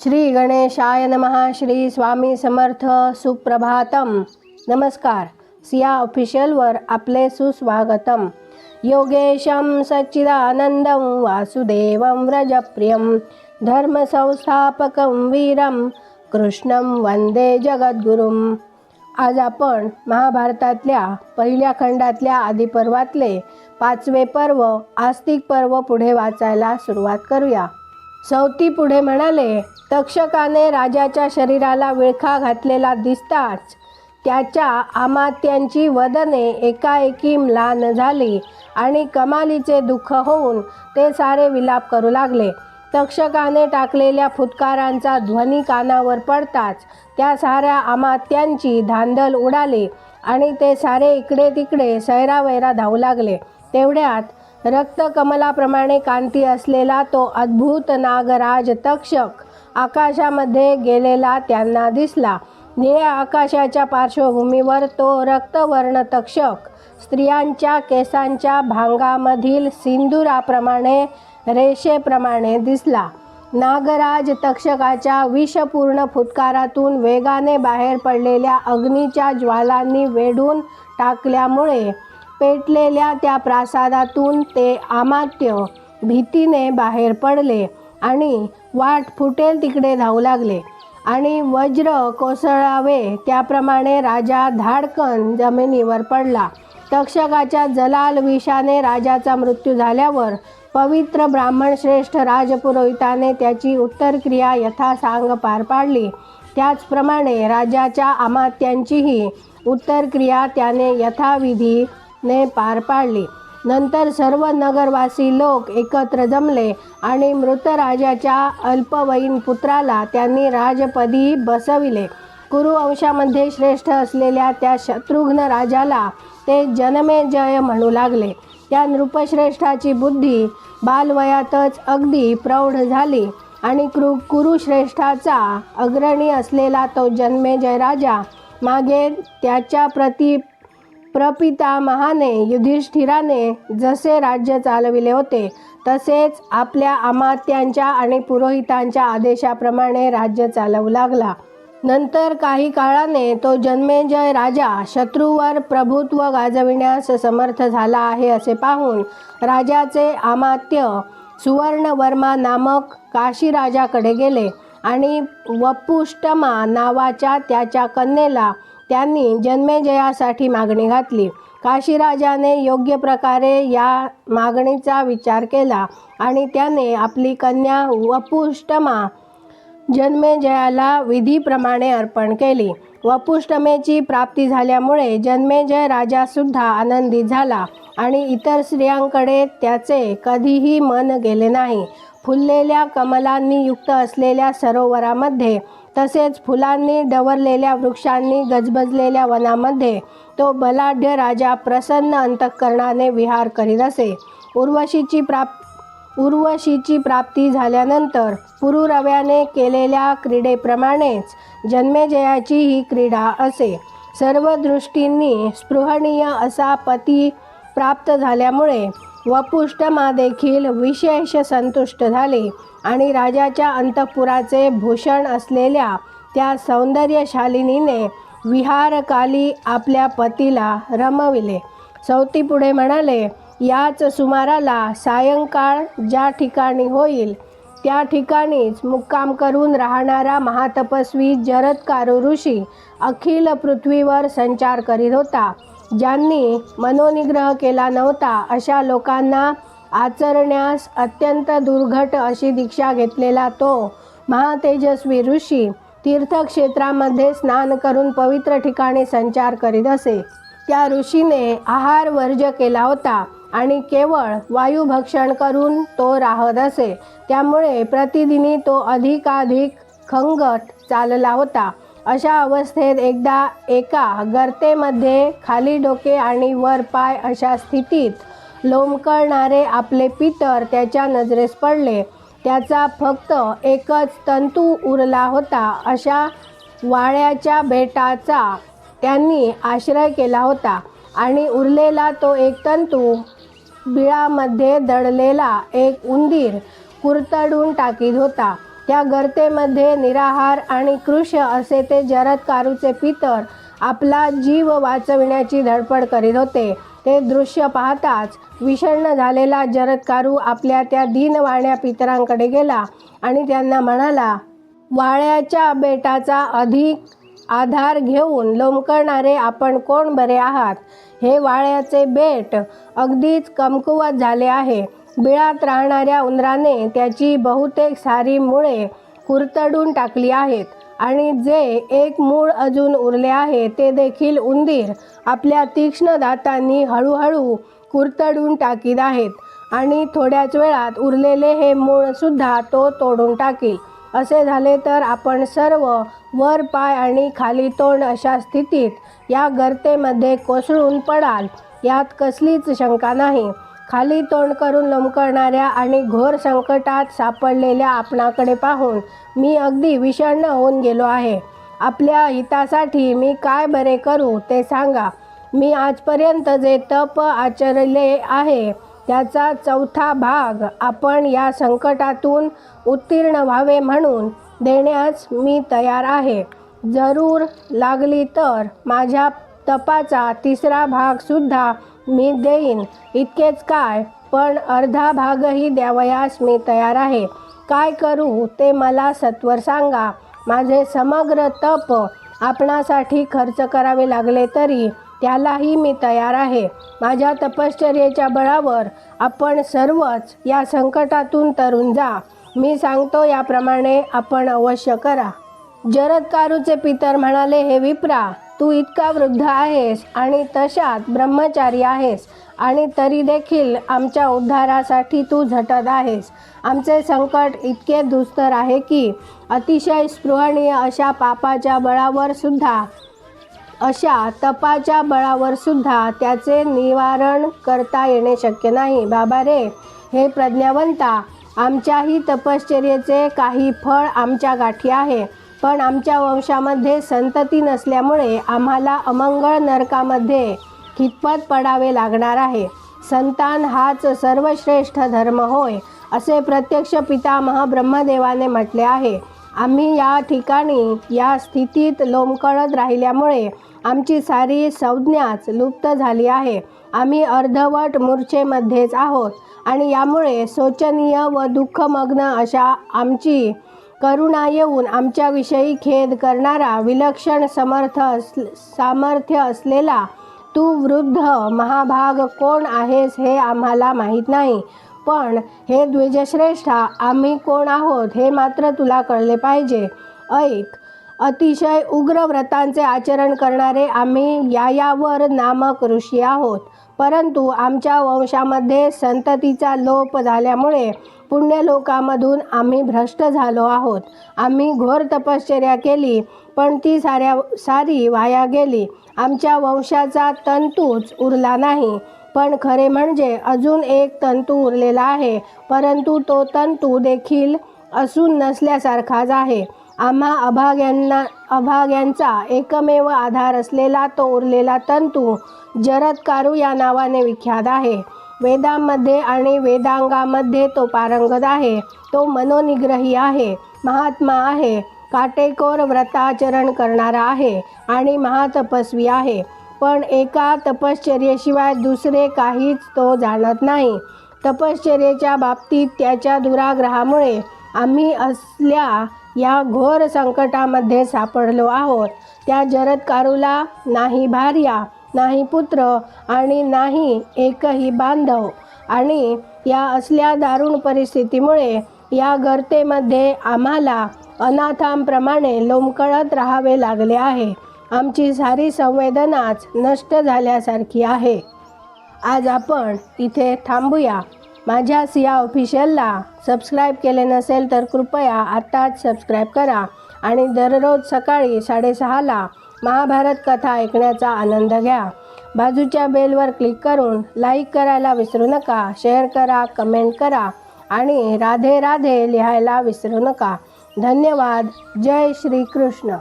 श्री गणेशाय नमः. श्री स्वामी समर्थ. सुप्रभातम. नमस्कार. सिया ऑफिशियलवर आपले सुस्वागतम. योगेशं सच्चिदानंदं वासुदेवं व्रजप्रियं धर्मसंस्थापकं वीरं कृष्णं वंदे जगद्गुरुं. आज आपण महाभारतातल्या पहिल्या खंडातल्या आदिपर्वातले 5वे पर्व आस्तिक पर्व पुढे वाचायला सुरुवात करूया. सौती पुढे म्हणाले, तक्षकाने राजाच्या शरीराला विळखा घातलेला दिसताच त्याच्या अमात्यांची वदने एकाएकी म्लान झाली आणि कमालीचे दुःख होऊन ते सारे विलाप करू लागले. तक्षकाने टाकलेल्या फुटकारांचा ध्वनी कानावर पडताच त्या साऱ्या अमात्यांची धांदल उडाली आणि ते सारे इकडे तिकडे सैरावैरा धावू लागले. तेवढ्यात रक्तकमलाप्रमाणे कांती असलेला तो अद्भुत नागराज तक्षक आकाशामध्ये गेलेला त्यांना दिसला. निळ्या आकाशाच्या पार्श्वभूमीवर तो रक्तवर्ण तक्षक स्त्रियांच्या केसांच्या भांगामधील सिंदुराप्रमाणे रेषेप्रमाणे दिसला. नागराज तक्षकाच्या विषपूर्ण फुटकारातून वेगाने बाहेर पडलेल्या अग्नीच्या ज्वालांनी वेढून टाकल्यामुळे पेटलेल्या त्या प्रासादातून ते अमात्य भीतीने बाहेर पडले आणि वाट फुटेल तिकडे धावू लागले. आणि वज्र कोसळावे त्याप्रमाणे राजा धाडकन जमिनीवर पडला. तक्षकाच्या जलाल विषाने राजाचा मृत्यू झाल्यावर पवित्र ब्राह्मण श्रेष्ठ राजपुरोहिताने त्याची उत्तरक्रिया यथासांग पार पाडली. त्याचप्रमाणे राजाच्या अमात्यांचीही उत्तरक्रिया त्याने यथाविधीने पार पाडली. नंतर सर्व नगरवासी लोक एकत्र जमले आणि मृत राजाच्या अल्पवयीन पुत्राला त्यांनी राजपदी बसविले. कुरुवंशामध्ये श्रेष्ठ असलेल्या त्या शत्रुघ्न राजाला ते जनमेजय म्हणू लागले. त्या नृपश्रेष्ठाची बुद्धी बालवयातच अगदी प्रौढ झाली आणि कुरुश्रेष्ठाचा अग्रणी असलेला तो जनमेजय राजा मागे त्याच्या प्रपितामहाने युधिष्ठिराने जसे राज्य चालविले होते तसेच आपल्या अमात्यांच्या आणि पुरोहितांच्या आदेशाप्रमाणे राज्य चालवू लागला. नंतर काही काळाने तो जनमेजय राजा शत्रूवर प्रभुत्व गाजविण्यास समर्थ झाला आहे असे पाहून राजाचे अमात्य सुवर्णवर्मा नामक काशीराजाकडे गेले आणि वपुष्टमा नावाच्या त्याच्या कन्येला त्यांनी जन्मेजयासाठी मागणी घातली. काशीराजाने योग्य प्रकारे या मागणीचा विचार केला आणि त्याने आपली कन्या वपुष्टमा जन्मेजयाला विधीप्रमाणे अर्पण केली. वपुष्टमेची प्राप्ती झाल्यामुळे जन्मेजय राजासुद्धा आनंदित झाला आणि इतर स्त्रियांकडे त्याचे कधीही मन गेले नाही. फुललेल्या कमलांनी युक्त असलेल्या सरोवरामध्ये तसेच फुलांनी डवरलेल्या वृक्षांनी गजबजलेल्या वनामध्ये तो बलाढ्य राजा प्रसन्न अंतःकरणाने विहार करीत असे. उर्वशीची प्राप्ती झाल्यानंतर पुरुरव्याने केलेल्या क्रीडेप्रमाणेच जन्मेजयाची ही क्रीडा असे. सर्व दृष्टींनी स्पृहणीय असा पती प्राप्त झाल्यामुळे वपुष्टमा देखील विशेष संतुष्ट झाली आणि राजाच्या अंतःपुराचे भूषण असलेल्या त्या सौंदर्यशालिनीने विहारकाली आपल्या पतीला रमविले. सौती पुढे म्हणाले, याच सुमाराला सायंकाळ ज्या ठिकाणी होईल त्या ठिकाणीच मुक्काम करून राहणारा महातपस्वी जरत्कारु ऋषी अखिल पृथ्वीवर संचार करीत होता. ज्यांनी मनोनिग्रह केला नव्हता अशा लोकांना आचरण्यास अत्यंत दुर्घट अशी दीक्षा घेतलेला तो महातेजस्वी ऋषी तीर्थक्षेत्रामध्ये स्नान करून पवित्र ठिकाणी संचार करीत असे. त्या ऋषीने आहार वर्ज्य केला होता आणि केवळ वायुभक्षण करून तो राहत असे. त्यामुळे प्रतिदिनी तो अधिकाधिक खंगट चालला होता. अशा अवस्थेत एकदा एका गर्तेमध्ये खाली डोके आणि वर पाय अशा स्थितीत लोंबकळणारे आपले पितर त्याच्या नजरेस पडले. त्याचा फक्त एकच तंतू उरला होता अशा वाळ्याच्या बेटाचा त्यांनी आश्रय केला होता आणि उरलेला तो एक तंतू बिळामध्ये दडलेला एक उंदीर कुरतडून टाकीत होता. त्या गर्तेमध्ये निराहार आणि कृश असे ते जरत्कारूचे पितर आपला जीव वाचविण्याची धडपड करीत होते. ते दृश्य पाहताच विषण्ण झालेला जरत्कारू आपल्या त्या दीनवाण्या पितरांकडे गेला आणि त्यांना म्हणाला, वाळ्याच्या बेटाचा अधिक आधार घेऊन लोंबकळणारे आपण कोण बरे आहात? हे वाळ्याचे बेट अगदीच कमकुवत झाले आहे. बिळात राहणाऱ्या उंदराने त्याची बहुतेक सारी मुळे कुरतडून टाकली आहेत आणि जे एक मूळ अजून उरले आहे ते देखील उंदीर आपल्या तीक्ष्ण दातांनी हळूहळू कुरतडून टाकीत आहेत आणि थोड्याच वेळात उरलेले हे मूळ सुद्धा तो तोडून टाकील. असे झाले तर आपण सर्व वर पाय आणि खाली तोंड अशा स्थितीत या गर्तेमध्ये कोसळून पडाल, यात कसलीच शंका नाही. खाली तोंड करून लोंबकळणाऱ्या आणि घोर संकटात सापडलेल्या आपणाकडे पाहून मी अगदी विषण्ण होऊन गेलो आहे. आपल्या हितासाठी मी काय बरे करू ते सांगा. मी आजपर्यंत जे तप आचरले आहे त्याचा 4था भाग आपण या संकटातून उत्तीर्ण व्हावे म्हणून देण्यास मी तयार आहे. जरूर लागली तर माझ्या तपाचा 3रा भागसुद्धा मी देईन. इतकेच काय, पण अर्धा भागही द्यावयास मी तयार आहे. काय करू ते मला सत्वर सांगा. माझे समग्र तप आपणासाठी खर्च करावे लागले तरी त्यालाही मी तयार आहे. माझ्या तपश्चर्येच्या बळावर आपण सर्वच या संकटातून तरून जा. मी सांगतो याप्रमाणे आपण अवश्य करा. जरत्कारूचे पितर म्हणाले, हे विप्रा, तू इतका वृद्ध आहेस आणि तशात ब्रह्मचारी आहेस आणि तरी देखील आमच्या उद्धारासाठी तू झटत आहेस. आमचे संकट इतके दुस्तर आहे की अतिशय स्पृहणीय अशा पापाच्या बळावर सुद्धा, अशा तपाच्या बळावर सुद्धा त्याचे निवारण करता येणे शक्य नाही. बाबा रे, हे प्रज्ञावंता, आमच्याही तपश्चर्येचे काही फळ आमच्या गाठी आहे, पण आमच्या वंशामध्ये संतती नसल्यामुळे आम्हाला अमंगळ नरकामध्ये खितपत पडावे लागणार आहे. संतान हाच सर्वश्रेष्ठ धर्म होय, असे प्रत्यक्ष पितामह ब्रह्मदेवाने म्हटले आहे. आम्ही या ठिकाणी या स्थितीत लोंबकळत राहिल्यामुळे आमची सारी संज्ञाच लुप्त झाली आहे. आम्ही अर्धवट मूर्छेमध्येच आहोत आणि यामुळे शोचनीय व दुःखमग्न अशा आमची करुणा येऊन आमच्याविषयी खेद करणारा विलक्षण सामर्थ्य असलेला तू वृद्ध महाभाग कोण आहेस हे आम्हाला माहीत नाही. पण हे द्विजश्रेष्ठा, आम्ही कोण आहोत हे मात्र तुला कळले पाहिजे. ऐक, अतिशय उग्र व्रतांचे आचरण करणारे आम्ही यायावर नामक ऋषी आहोत. परंतु आमच्या वंशामध्ये संततीचा लोप झाल्यामुळे पुण्यलोकामधून आम्ही भ्रष्ट झालो आहोत. आम्ही घोर तपश्चर्या केली, पण ती सारी वाया गेली. आमच्या वंशाचा तंतूच उरला नाही. पण खरे म्हणजे अजून एक तंतू उरलेला आहे, परंतु तो तंतू देखील असून नसल्यासारखाच आहे. आम्हा अभाग्यांचा एकमेव आधार असलेला तो उरलेला तंतू जरत्कारू या नावाने विख्यात आहे. वेदांमध्ये आणि वेदांगामध्ये तो पारंगत आहे. तो मनोनिग्रही आहे, महात्मा आहे, काटेकोर व्रताचरण करणारा आहे आणि महातपस्वी आहे. पण एका तपश्चर्येशिवाय दुसरे काहीच तो जाणत नाही. तपश्चर्येच्या बाबतीत त्याच्या दुराग्रहामुळे आम्ही असल्या या घोर संकटामध्ये सापडलो आहोत. त्या जरत्कारूला नाही भार्या, नाही पुत्र आणि नाही एकही बांधव, आणि या असल्या दारुण परिस्थितीमुळे या गर्तेमध्ये आम्हाला अनाथांप्रमाणे लोंबकळत राहावे लागले आहे. आमची सारी संवेदनाच नष्ट झाल्यासारखी आहे. आज आपण इथे थांबूया. माझ्या सिया ऑफिशियलला सबस्क्राईब केले नसेल तर कृपया आत्ताच सबस्क्राईब करा आणि दररोज सकाळी 6:30ला महाभारत कथा ऐकण्याचा आनंद घ्या. बाजूच्या बेलवर क्लिक करून लाईक करायला विसरू नका, शेअर करा, कमेंट करा आणि राधे राधे लिहायला विसरू नका. धन्यवाद. जय श्री कृष्ण.